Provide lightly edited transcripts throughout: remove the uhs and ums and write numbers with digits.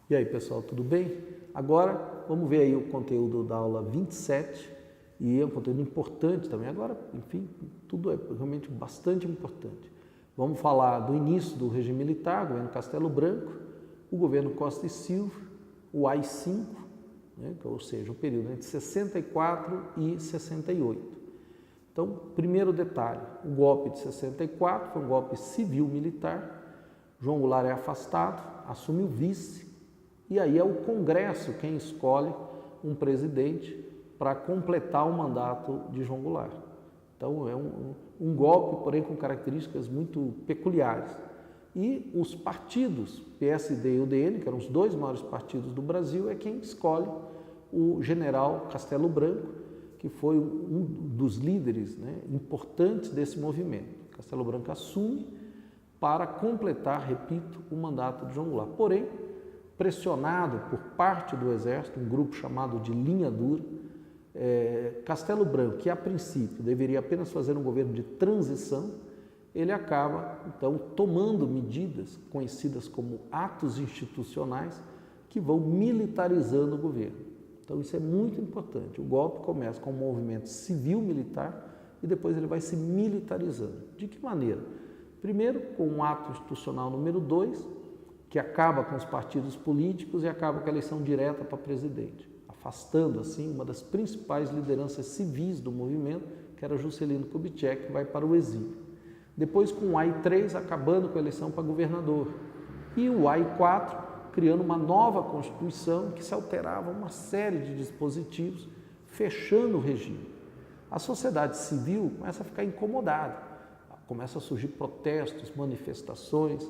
E aí, pessoal, tudo bem? Agora, vamos ver aí o conteúdo da aula 27, e é um conteúdo importante também. Agora, enfim, tudo é realmente bastante importante. Vamos falar do início do regime militar, governo Castelo Branco, o governo Costa e Silva, o AI-5, né, ou seja, o período entre 64 e 68. Então, primeiro detalhe, o golpe de 64 foi um golpe civil-militar, João Goulart é afastado, assume o vice, e aí é o Congresso quem escolhe um presidente para completar o mandato de João Goulart. Então é um golpe, porém com características muito peculiares. E os partidos, PSD e UDN, que eram os dois maiores partidos do Brasil, é quem escolhe o general Castelo Branco, que foi um dos líderes, né, importantes desse movimento. Castelo Branco assume para completar, repito, o mandato de João Goulart. Porém, pressionado por parte do Exército, um grupo chamado de Linha Dura, Castelo Branco, que a princípio deveria apenas fazer um governo de transição, ele acaba, então, tomando medidas conhecidas como atos institucionais que vão militarizando o governo. Então, isso é muito importante. O golpe começa com um movimento civil-militar e depois ele vai se militarizando. De que maneira? Primeiro, com um ato institucional número 2, que acaba com os partidos políticos e acaba com a eleição direta para presidente, afastando, assim, uma das principais lideranças civis do movimento, que era Juscelino Kubitschek, que vai para o exílio. Depois, com o AI-3, acabando com a eleição para governador. E o AI-4, criando uma nova Constituição que se alterava uma série de dispositivos, fechando o regime. A sociedade civil começa a ficar incomodada, começam a surgir protestos, manifestações,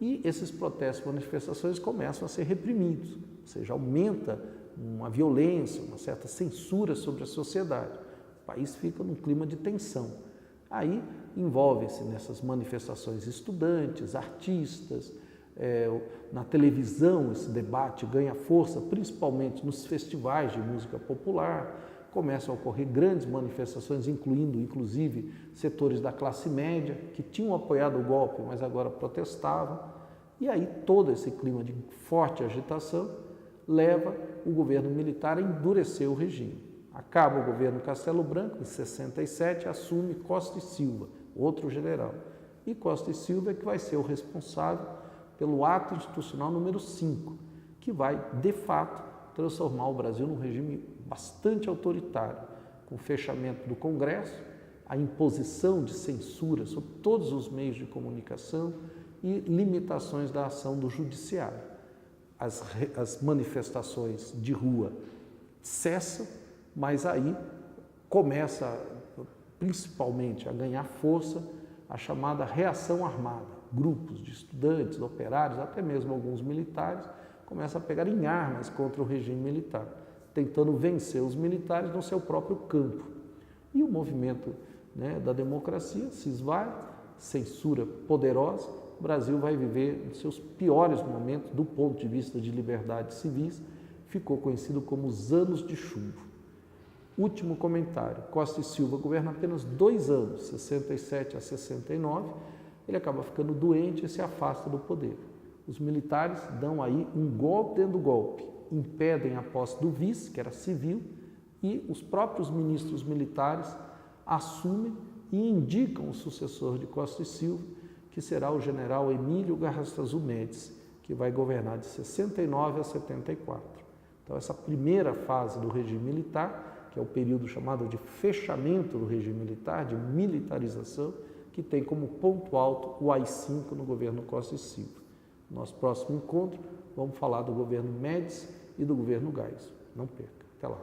e esses protestos e manifestações começam a ser reprimidos, ou seja, aumenta uma violência, uma certa censura sobre a sociedade. O país fica num clima de tensão. Aí envolvem-se nessas manifestações estudantes, artistas, na televisão esse debate ganha força, principalmente nos festivais de música popular, começam a ocorrer grandes manifestações, inclusive setores da classe média, que tinham apoiado o golpe, mas agora protestavam. E aí todo esse clima de forte agitação leva o governo militar a endurecer o regime. Acaba o governo Castelo Branco, em 67, assume Costa e Silva, outro general. E Costa e Silva é que vai ser o responsável pelo ato institucional número 5, que vai, de fato, transformar o Brasil num regime bastante autoritário, com o fechamento do Congresso, a imposição de censura sobre todos os meios de comunicação e limitações da ação do judiciário. As manifestações de rua cessam, mas aí começa principalmente a ganhar força a chamada reação armada. Grupos de estudantes, operários, até mesmo alguns militares, começam a pegar em armas contra o regime militar, tentando vencer os militares no seu próprio campo. E o movimento, né, da democracia se esvai, censura poderosa, o Brasil vai viver os seus piores momentos do ponto de vista de liberdades civis, ficou conhecido como os anos de chumbo. Último comentário, Costa e Silva governa apenas 2 anos, 67 a 69, ele acaba ficando doente e se afasta do poder. Os militares dão aí um golpe dentro do golpe, impedem a posse do vice, que era civil, e os próprios ministros militares assumem e indicam o sucessor de Costa e Silva, que será o general Emílio Garrastazu Médici, que vai governar de 69 a 74. Então, essa primeira fase do regime militar, que é o período chamado de fechamento do regime militar, de militarização, que tem como ponto alto o AI-5 no governo Costa e Silva. No nosso próximo encontro, vamos falar do governo Médici e do governo Geisel. Não perca. Até lá.